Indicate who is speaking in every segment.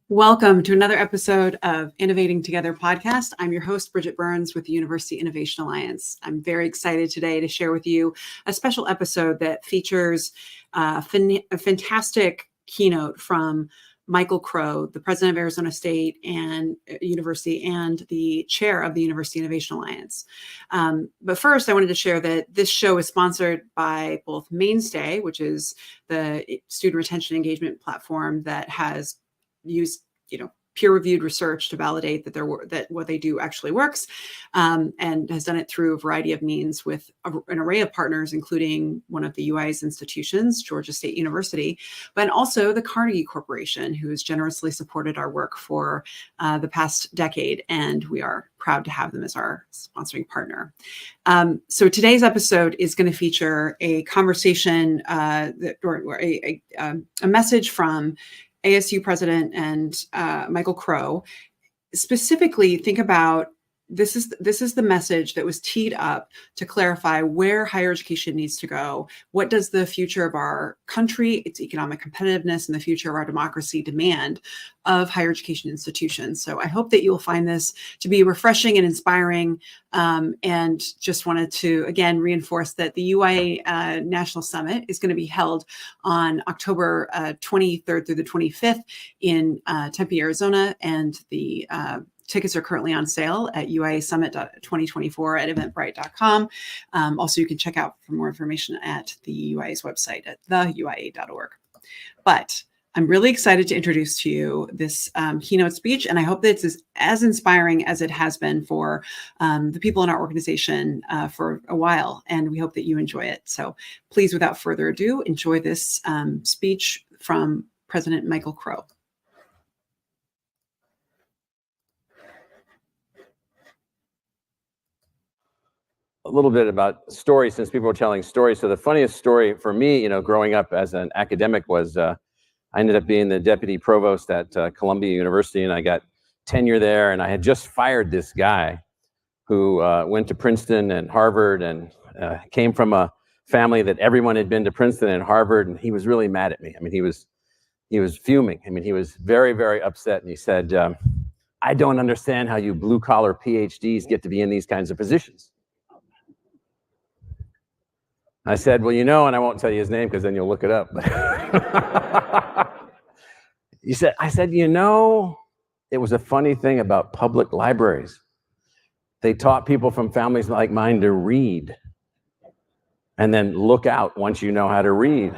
Speaker 1: Welcome to another episode of Innovating Together podcast. I'm your host, Bridget Burns with the University Innovation Alliance. I'm very excited today to share with you a special episode that features a fantastic keynote from Michael Crow, the president of Arizona State and University and the chair of the University Innovation Alliance. But first, I wanted to share that this show is sponsored by both Mainstay, which is the student retention engagement platform that has used, peer-reviewed research to validate that what they do actually works, and has done it through a variety of means with an array of partners, including one of the UIA's institutions, Georgia State University, but also the Carnegie Corporation, who has generously supported our work for the past decade, and we are proud to have them as our sponsoring partner. So today's episode is going to feature a conversation, a message from ASU president and Michael Crow. Specifically, think about this is the message that was teed up to clarify where higher education needs to go. What does the future of our country, its economic competitiveness, and the future of our democracy demand of higher education institutions? So I hope that you'll find this to be refreshing and inspiring, and just wanted to, again, reinforce that the UIA National Summit is going to be held on October 23rd through the 25th in Tempe, Arizona, and the tickets are currently on sale at UIA Summit 2024 at eventbrite.com. Also, you can check out for more information at the UIA's website at theuia.org. But I'm really excited to introduce to you this keynote speech, and I hope that it's as inspiring as it has been for the people in our organization for a while, and we hope that you enjoy it. So please, without further ado, enjoy this speech from President Michael Crow.
Speaker 2: A little bit about stories, since people are telling stories. So the funniest story for me, growing up as an academic was I ended up being the deputy provost at Columbia University, and I got tenure there. And I had just fired this guy who went to Princeton and Harvard and came from a family that everyone had been to Princeton and Harvard, and he was really mad at me. I mean, he was fuming. I mean, he was very, very upset, and he said, "I don't understand how you blue-collar PhDs get to be in these kinds of positions." I said, "Well, and I won't tell you his name because then you'll look it up." I said, it was a funny thing about public libraries. They taught people from families like mine to read, and then look out once you know how to read.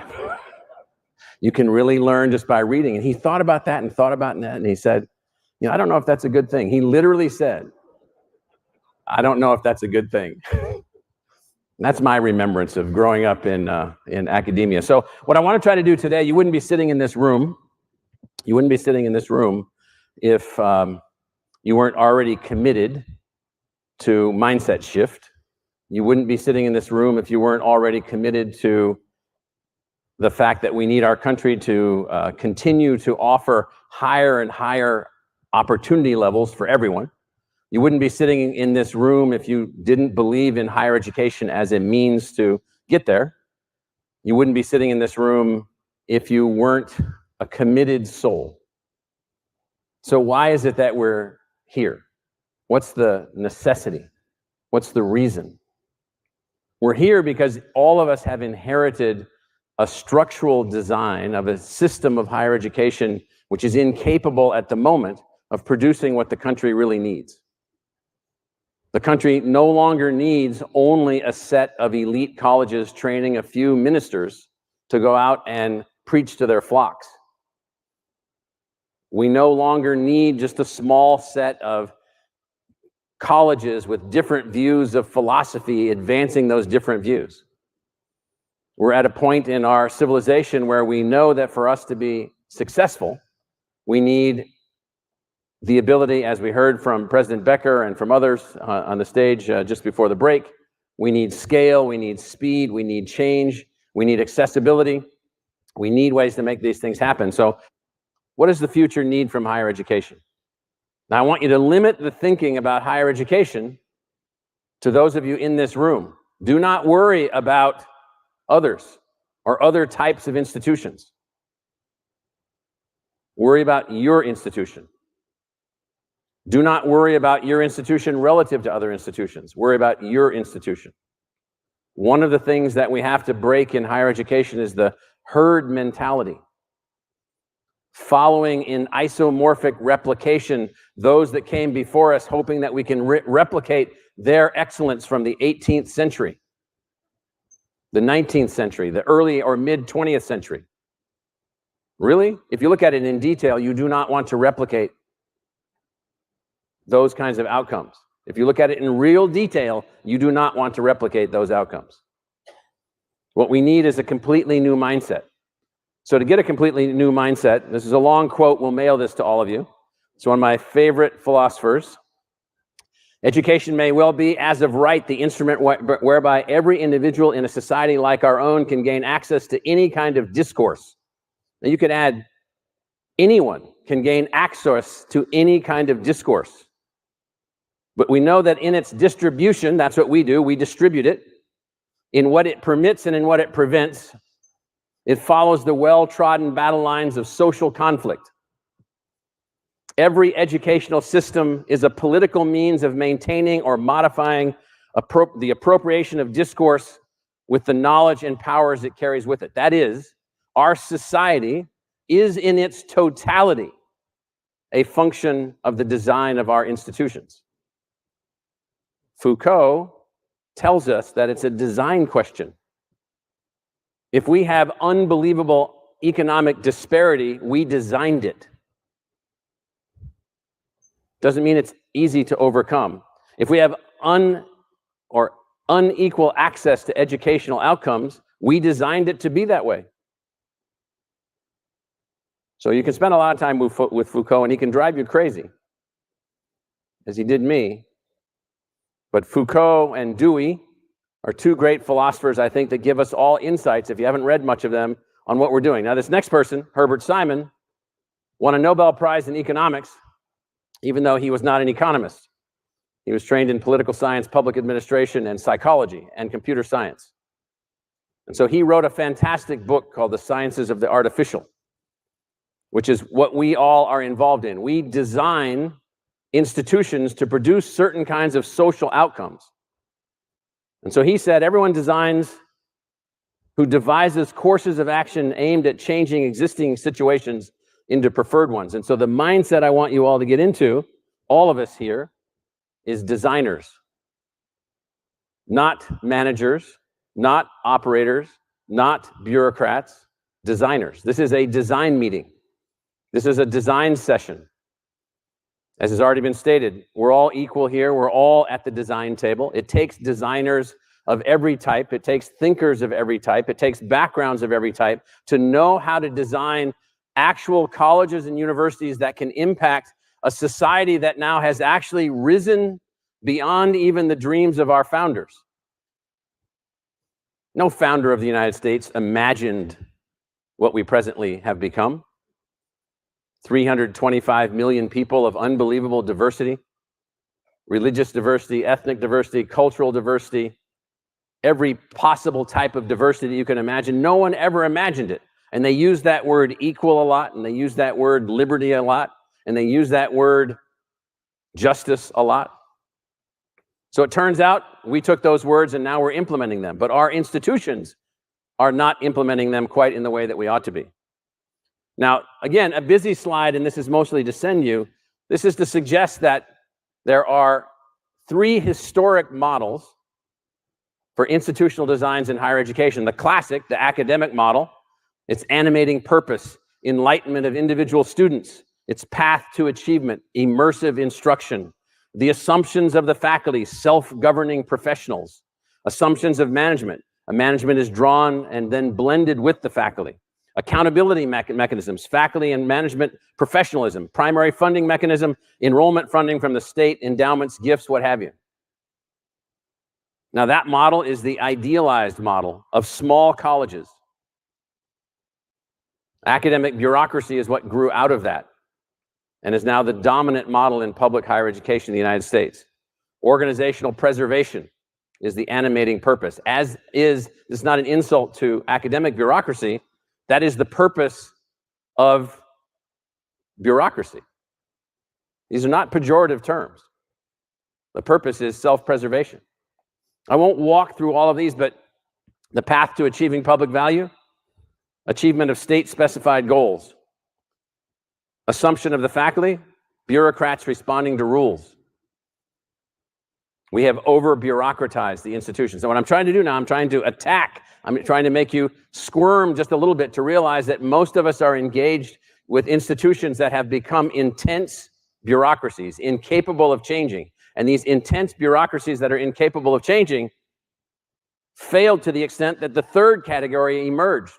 Speaker 2: You can really learn just by reading. And he thought about that, and he said, I don't know if that's a good thing. He literally said, "I don't know if that's a good thing." That's my remembrance of growing up in academia. So what I want to try to do today, you wouldn't be sitting in this room. You wouldn't be sitting in this room if you weren't already committed to mindset shift. You wouldn't be sitting in this room if you weren't already committed to the fact that we need our country to continue to offer higher and higher opportunity levels for everyone. You wouldn't be sitting in this room if you didn't believe in higher education as a means to get there. You wouldn't be sitting in this room if you weren't a committed soul. So why is it that we're here? What's the necessity? What's the reason? We're here because all of us have inherited a structural design of a system of higher education which is incapable at the moment of producing what the country really needs. The country no longer needs only a set of elite colleges training a few ministers to go out and preach to their flocks. We no longer need just a small set of colleges with different views of philosophy advancing those different views. We're at a point in our civilization where we know that for us to be successful, we need the ability, as we heard from President Becker and from others on the stage just before the break, we need scale, we need speed, we need change, we need accessibility, we need ways to make these things happen. So what does the future need from higher education? Now, I want you to limit the thinking about higher education to those of you in this room, do not worry about others or other types of institutions. Worry about your institution. Do not worry about your institution relative to other institutions. Worry about your institution. One of the things that we have to break in higher education is the herd mentality. Following in isomorphic replication those that came before us, hoping that we can replicate their excellence from the 18th century, the 19th century, the early or mid 20th century. Really? If you look at it in detail, you do not want to replicate those kinds of outcomes. If you look at it in real detail, you do not want to replicate those outcomes. What we need is a completely new mindset. So to get a completely new mindset, this is a long quote, we'll mail this to all of you. It's one of my favorite philosophers. Education may well be, as of right, the instrument whereby every individual in a society like our own can gain access to any kind of discourse. Now you could add, anyone can gain access to any kind of discourse. But we know that in its distribution, that's what we do, we distribute it. In what it permits and in what it prevents, it follows the well-trodden battle lines of social conflict. Every educational system is a political means of maintaining or modifying the appropriation of discourse with the knowledge and powers it carries with it. That is, our society is in its totality a function of the design of our institutions. Foucault tells us that it's a design question. If we have unbelievable economic disparity, we designed it. Doesn't mean it's easy to overcome. If we have unequal access to educational outcomes, we designed it to be that way. So you can spend a lot of time with Foucault, and he can drive you crazy, as he did me. But Foucault and Dewey are two great philosophers, I think, that give us all insights, if you haven't read much of them, on what we're doing. Now, this next person, Herbert Simon, won a Nobel Prize in economics, even though he was not an economist. He was trained in political science, public administration, and psychology, and computer science. And so he wrote a fantastic book called The Sciences of the Artificial, which is what we all are involved in. We design institutions to produce certain kinds of social outcomes. And so he said, everyone who devises courses of action aimed at changing existing situations into preferred ones. And so the mindset I want you all to get into, all of us here, is designers. Not managers, not operators, not bureaucrats, designers. This is a design meeting. This is a design session. As has already been stated, we're all equal here. We're all at the design table. It takes designers of every type. It takes thinkers of every type. It takes backgrounds of every type to know how to design actual colleges and universities that can impact a society that now has actually risen beyond even the dreams of our founders. No founder of the United States imagined what we presently have become. 325 million people of unbelievable diversity, religious diversity, ethnic diversity, cultural diversity, every possible type of diversity that you can imagine. No one ever imagined it. And they use that word equal a lot, and they use that word liberty a lot, and they use that word justice a lot. So it turns out we took those words and now we're implementing them, but our institutions are not implementing them quite in the way that we ought to be. Now, again, a busy slide, and this is mostly to send you. This is to suggest that there are three historic models for institutional designs in higher education. The classic, the academic model, its animating purpose, enlightenment of individual students, its path to achievement, immersive instruction, the assumptions of the faculty, self-governing professionals, assumptions of management. A management is drawn and then blended with the faculty. Accountability mechanisms, faculty and management professionalism, primary funding mechanism, enrollment funding from the state, endowments, gifts, what have you. Now that model is the idealized model of small colleges. Academic bureaucracy is what grew out of that and is now the dominant model in public higher education in the United States. Organizational preservation is the animating purpose. As is, it's not an insult to academic bureaucracy, that is the purpose of bureaucracy. These are not pejorative terms. The purpose is self-preservation. I won't walk through all of these, but the path to achieving public value, achievement of state-specified goals, assumption of the faculty, bureaucrats responding to rules. We have over-bureaucratized the institution. So what I'm trying to do now, I'm trying to attack. I'm trying to make you squirm just a little bit to realize that most of us are engaged with institutions that have become intense bureaucracies, incapable of changing. And these intense bureaucracies that are incapable of changing failed to the extent that the third category emerged.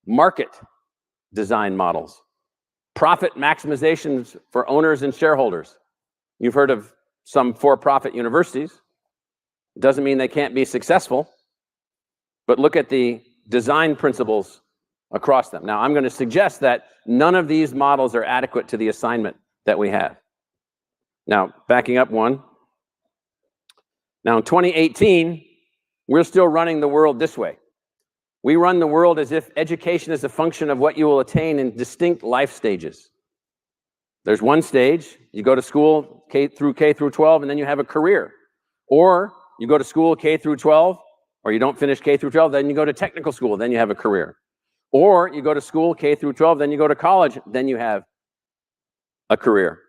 Speaker 2: Market design models, profit maximizations for owners and shareholders. You've heard of some for-profit universities. It doesn't mean they can't be successful, but look at the design principles across them. Now, I'm going to suggest that none of these models are adequate to the assignment that we have. Now, backing up one. Now, in 2018, we're still running the world this way. We run the world as if education is a function of what you will attain in distinct life stages. There's one stage, you go to school K through 12, and then you have a career. Or you go to school K through 12, or you don't finish K through 12, then you go to technical school, then you have a career. Or you go to school K through 12, then you go to college, then you have a career.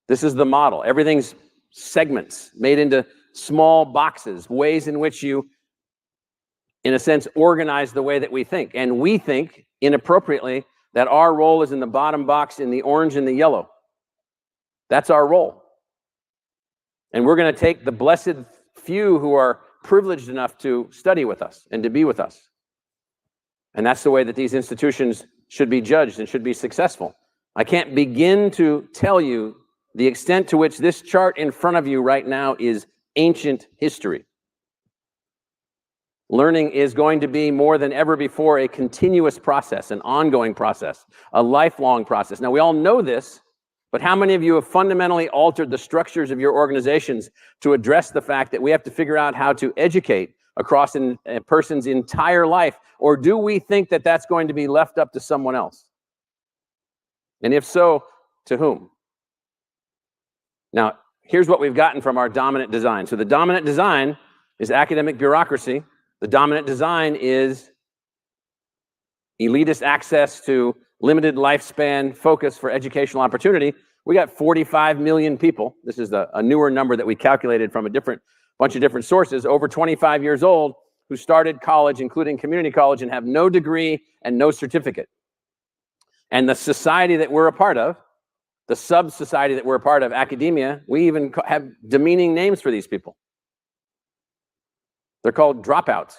Speaker 2: This is the model. Everything's segments made into small boxes, ways in which you, in a sense, organize the way that we think. And we think, inappropriately, that our role is in the bottom box in the orange and the yellow. That's our role. And we're going to take the blessed few who are privileged enough to study with us and to be with us. And that's the way that these institutions should be judged and should be successful. I can't begin to tell you the extent to which this chart in front of you right now is ancient history. Learning is going to be more than ever before a continuous process, an ongoing process, a lifelong process. Now, we all know this, but how many of you have fundamentally altered the structures of your organizations to address the fact that we have to figure out how to educate across a person's entire life? Or do we think that that's going to be left up to someone else? And if so, to whom? Now, here's what we've gotten from our dominant design. So the dominant design is academic bureaucracy. The dominant design is elitist access to limited lifespan focus for educational opportunity. We got 45 million people. This is a newer number that we calculated from a bunch of different sources, over 25 years old, who started college, including community college, and have no degree and no certificate. And the society that we're a part of, the sub-society that we're a part of, academia, we even have demeaning names for these people. They're called dropouts,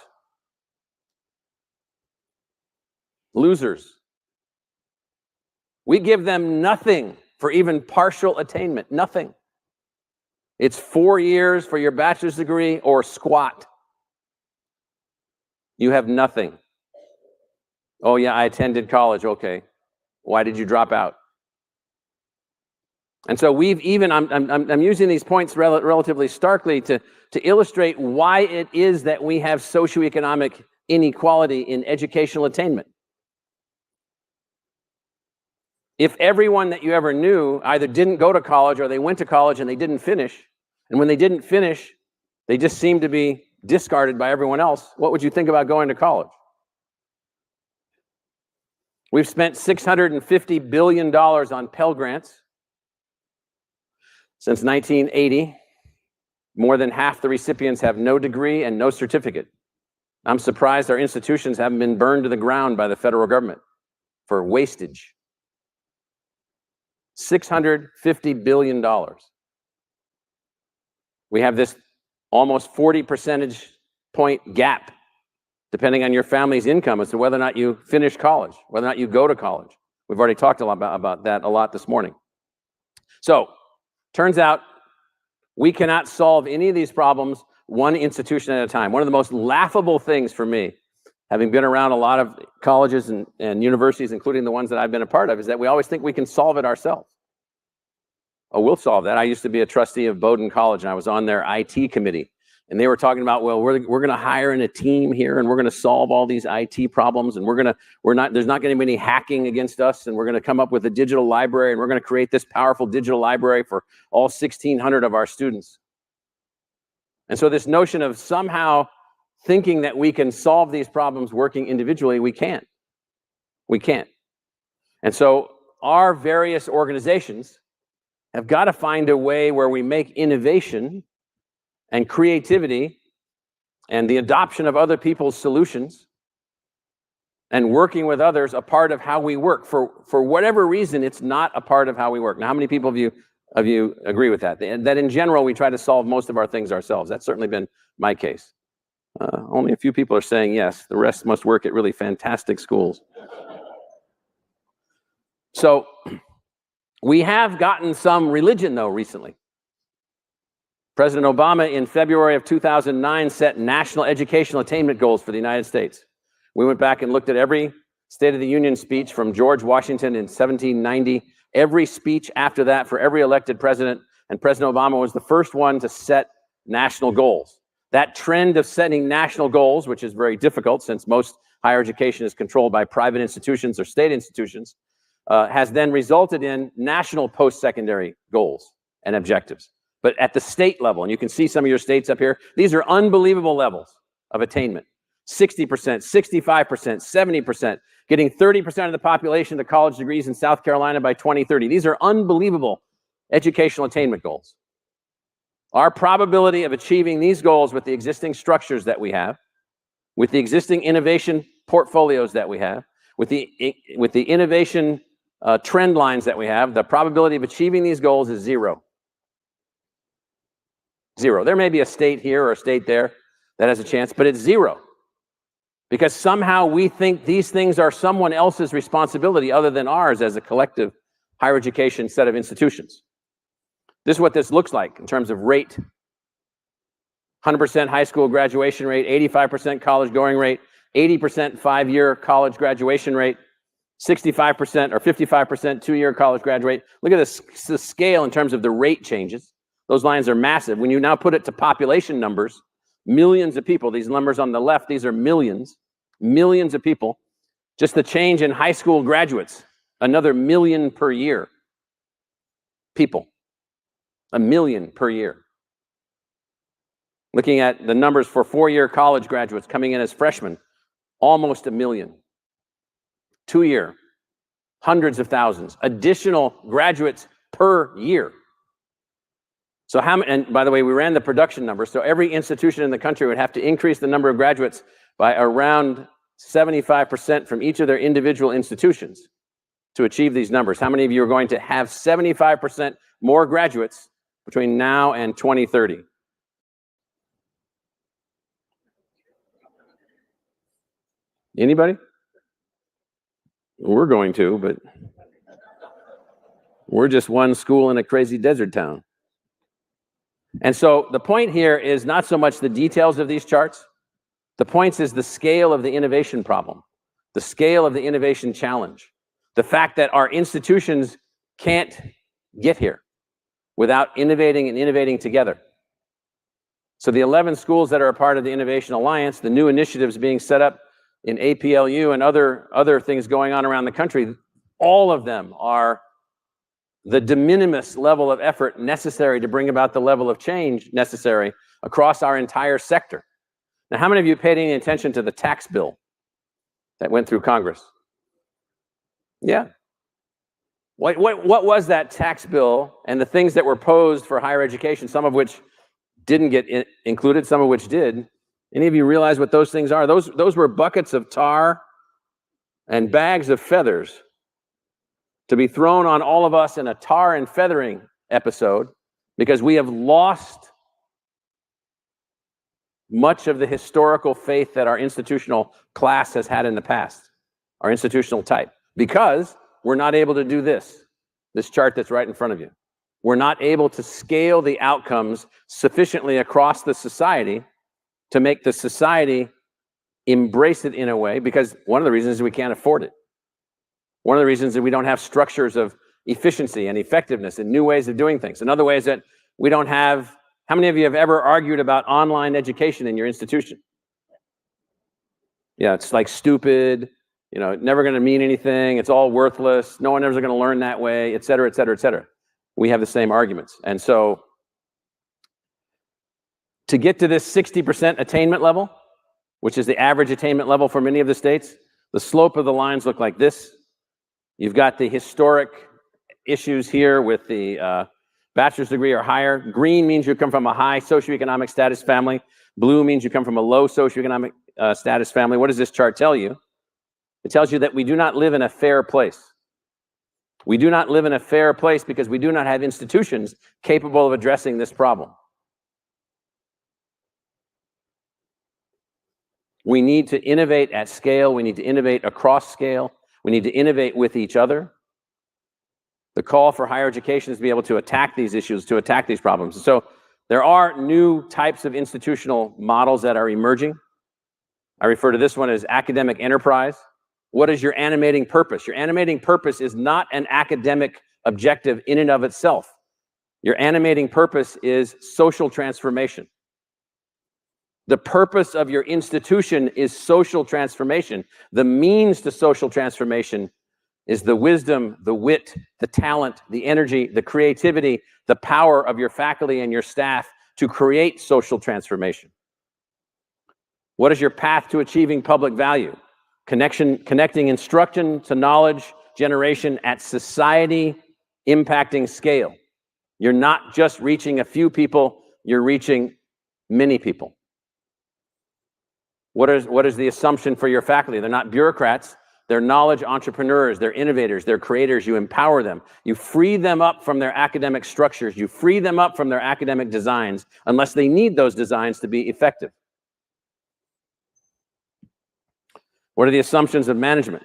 Speaker 2: losers. We give them nothing for even partial attainment, nothing. It's 4 years for your bachelor's degree or squat. You have nothing. Oh yeah, I attended college, okay. Why did you drop out? And so we've even, I'm using these points relatively starkly to illustrate why it is that we have socioeconomic inequality in educational attainment. If everyone that you ever knew either didn't go to college or they went to college and they didn't finish, and when they didn't finish, they just seemed to be discarded by everyone else, what would you think about going to college? We've spent $650 billion on Pell Grants. Since 1980, more than half the recipients have no degree and no certificate. I'm surprised our institutions haven't been burned to the ground by the federal government for wastage. $650 billion. We have this almost 40 percentage point gap, depending on your family's income, as to whether or not you finish college, whether or not you go to college. We've already talked a lot about that a lot this morning. So, turns out we cannot solve any of these problems one institution at a time. One of the most laughable things for me, having been around a lot of colleges and universities, including the ones that I've been a part of, is that we always think we can solve it ourselves. oh, we'll solve that. I used to be a trustee of Bowdoin College, and I was on their IT committee. And they were talking about, well, we're going to hire in a team here, and we're going to solve all these IT problems, and there's not going to be any hacking against us, and we're going to come up with a digital library, and we're going to create this powerful digital library for all 1,600 of our students. And so this notion of somehow thinking that we can solve these problems working individually, we can't. We can't. And so our various organizations have got to find a way where we make innovation and creativity and the adoption of other people's solutions and working with others a part of how we work. For whatever reason, it's not a part of how we work. Now, how many people of you agree with that? That in general, we try to solve most of our things ourselves. That's certainly been my case. Only a few people are saying yes. The rest must work at really fantastic schools. So we have gotten some religion, though, recently. President Obama, in February of 2009, set national educational attainment goals for the United States. We went back and looked at every State of the Union speech from George Washington in 1790, every speech after that for every elected president, and President Obama was the first one to set national goals. That trend of setting national goals, which is very difficult since most higher education is controlled by private institutions or state institutions, has then resulted in national post-secondary goals and objectives. But at the state level, and you can see some of your states up here, these are unbelievable levels of attainment. 60%, 65%, 70%, getting 30% of the population to college degrees in South Carolina by 2030. These are unbelievable educational attainment goals. Our probability of achieving these goals with the existing structures that we have, with the existing innovation portfolios that we have, with the innovation trend lines that we have, the probability of achieving these goals is zero. Zero. There may be a state here or a state there that has a chance, but it's zero. Because somehow we think these things are someone else's responsibility other than ours as a collective higher education set of institutions. This is what this looks like in terms of rate. 100% high school graduation rate, 85% college going rate, 80% 5-year college graduation rate, 65% or 55% 2-year college graduate. Look at this scale in terms of the rate changes. Those lines are massive. When you now put it to population numbers, millions of people, these numbers on the left, these are millions of people. Just the change in high school graduates, another 1 million per year. People, 1 million per year. Looking at the numbers for 4-year college graduates coming in as freshmen, almost 1 million. 2-year, hundreds of thousands. Additional graduates per year. So how many, and by the way, we ran the production numbers, so every institution in the country would have to increase the number of graduates by around 75% from each of their individual institutions to achieve these numbers. How many of you are going to have 75% more graduates between now and 2030? Anybody? We're going to, but we're just one school in a crazy desert town. And so the point here is not so much the details of these charts. The point is the scale of the innovation problem, the scale of the innovation challenge, the fact that our institutions can't get here without innovating and innovating together. So the 11 schools that are a part of the Innovation Alliance, the new initiatives being set up in APLU and other things going on around the country, all of them are the de minimis level of effort necessary to bring about the level of change necessary across our entire sector. Now, how many of you paid any attention to the tax bill that went through Congress? Yeah. What was that tax bill and the things that were posed for higher education, some of which didn't get included, some of which did? Any of you realize what those things are? Those were buckets of tar and bags of feathers to be thrown on all of us in a tar and feathering episode because we have lost much of the historical faith that our institutional class has had in the past, our institutional type, because we're not able to do this chart that's right in front of you. We're not able to scale the outcomes sufficiently across the society to make the society embrace it in a way, because one of the reasons is we can't afford it. One of the reasons is we don't have structures of efficiency and effectiveness and new ways of doing things. Another way is that we don't have, how many of you have ever argued about online education in your institution? Yeah, it's like stupid, never going to mean anything. It's all worthless. No one ever going to learn that way, et cetera, et cetera, et cetera. We have the same arguments. And so to get to this 60% attainment level, which is the average attainment level for many of the states, the slope of the lines look like this. You've got the historic issues here with the bachelor's degree or higher. Green means you come from a high socioeconomic status family. Blue means you come from a low socioeconomic status family. What does this chart tell you? It tells you that we do not live in a fair place. We do not live in a fair place because we do not have institutions capable of addressing this problem. We need to innovate at scale. We need to innovate across scale. We need to innovate with each other. The call for higher education is to be able to attack these issues, to attack these problems. So there are new types of institutional models that are emerging. I refer to this one as academic enterprise. What is your animating purpose? Your animating purpose is not an academic objective in and of itself. Your animating purpose is social transformation. The purpose of your institution is social transformation. The means to social transformation is the wisdom, the wit, the talent, the energy, the creativity, the power of your faculty and your staff to create social transformation. What is your path to achieving public value? Connecting instruction to knowledge generation at society impacting scale. You're not just reaching a few people, you're reaching many people. What is the assumption for your faculty? They're not bureaucrats. They're knowledge entrepreneurs. They're innovators. They're creators. You empower them. You free them up from their academic structures. You free them up from their academic designs unless they need those designs to be effective. What are the assumptions of management?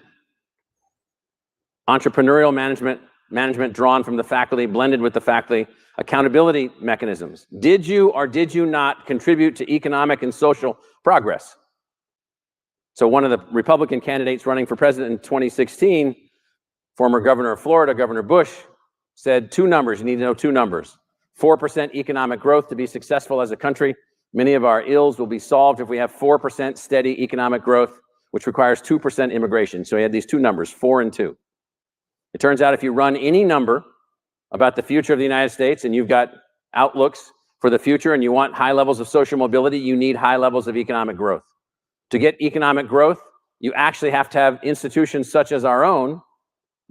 Speaker 2: Entrepreneurial management drawn from the faculty, blended with the faculty. Accountability mechanisms. Did you or did you not contribute to economic and social progress? So one of the Republican candidates running for president in 2016, former governor of Florida, Governor Bush, said two numbers. You need to know two numbers. 4% economic growth to be successful as a country. Many of our ills will be solved if we have 4% steady economic growth, which requires 2% immigration. So he had these two numbers, 4 and 2. It turns out if you run any number about the future of the United States and you've got outlooks for the future and you want high levels of social mobility, you need high levels of economic growth. To get economic growth, you actually have to have institutions such as our own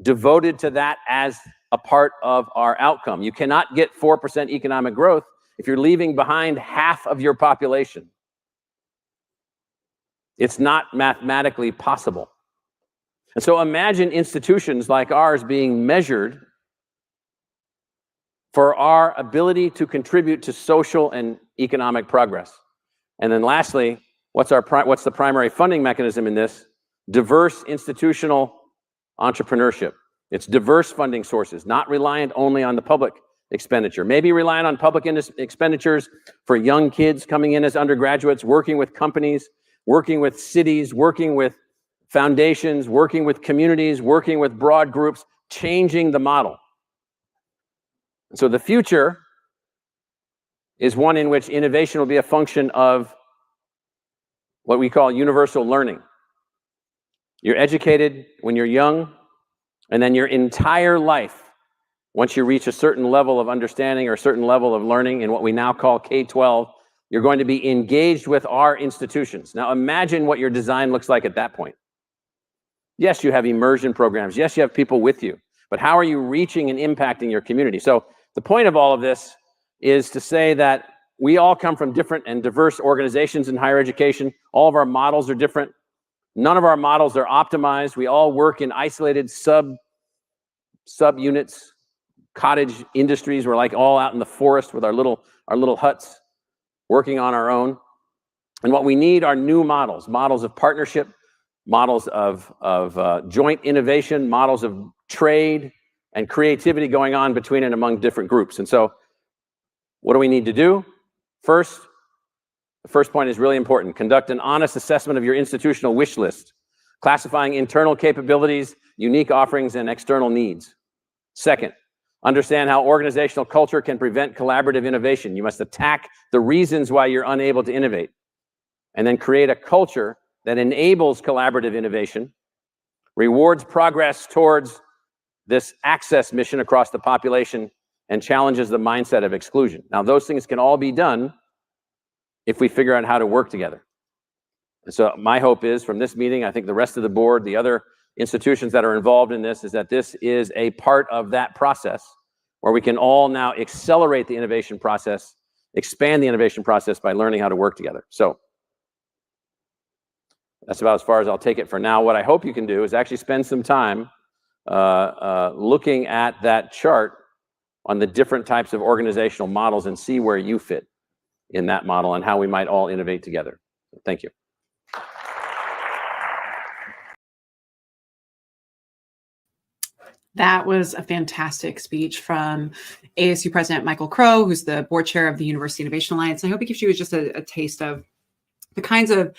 Speaker 2: devoted to that as a part of our outcome. You cannot get 4% economic growth if you're leaving behind half of your population. It's not mathematically possible. And so imagine institutions like ours being measured for our ability to contribute to social and economic progress. And then lastly, what's the primary funding mechanism in this? Diverse institutional entrepreneurship. It's diverse funding sources, not reliant only on the public expenditure. Maybe reliant on public expenditures for young kids coming in as undergraduates, working with companies, working with cities, working with foundations, working with communities, working with broad groups, changing the model. So the future is one in which innovation will be a function of what we call universal learning. You're educated when you're young, and then your entire life, once you reach a certain level of understanding or a certain level of learning in what we now call K-12, you're going to be engaged with our institutions. Now imagine what your design looks like at that point. Yes, you have immersion programs. Yes, you have people with you. But how are you reaching and impacting your community? So the point of all of this is to say that we all come from different and diverse organizations in higher education. All of our models are different. None of our models are optimized. We all work in isolated subunits, cottage industries. We're like all out in the forest with our little huts, working on our own. And what we need are new models of partnership, models of joint innovation, models of trade and creativity going on between and among different groups. And so what do we need to do? First, the first point is really important. Conduct an honest assessment of your institutional wish list, classifying internal capabilities, unique offerings, and external needs. Second, understand how organizational culture can prevent collaborative innovation. You must attack the reasons why you're unable to innovate, and then create a culture that enables collaborative innovation, rewards progress towards this access mission across the population, and challenges the mindset of exclusion. Now, those things can all be done if we figure out how to work together. And so my hope is from this meeting, I think the rest of the board, the other institutions that are involved in this, is that this is a part of that process where we can all now accelerate the innovation process, expand the innovation process by learning how to work together. So that's about as far as I'll take it for now. What I hope you can do is actually spend some time looking at that chart on the different types of organizational models and see where you fit in that model and how we might all innovate together. Thank you.
Speaker 1: That was a fantastic speech from ASU President Michael Crow, who's the board chair of the University Innovation Alliance. I hope it gives you just a taste of the kinds of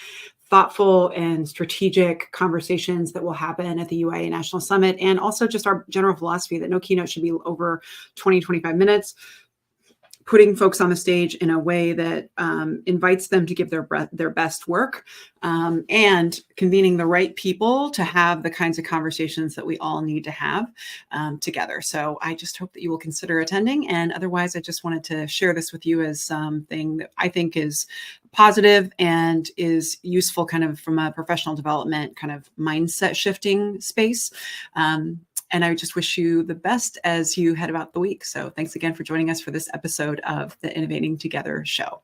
Speaker 1: thoughtful and strategic conversations that will happen at the UIA National Summit, and also just our general philosophy that no keynote should be over 20, 25 minutes. Putting folks on the stage in a way that invites them to give their best work, and convening the right people to have the kinds of conversations that we all need to have together. So I just hope that you will consider attending. And otherwise, I just wanted to share this with you as something that I think is positive and is useful kind of from a professional development kind of mindset shifting space. And I just wish you the best as you head about the week. So thanks again for joining us for this episode of the Innovating Together show.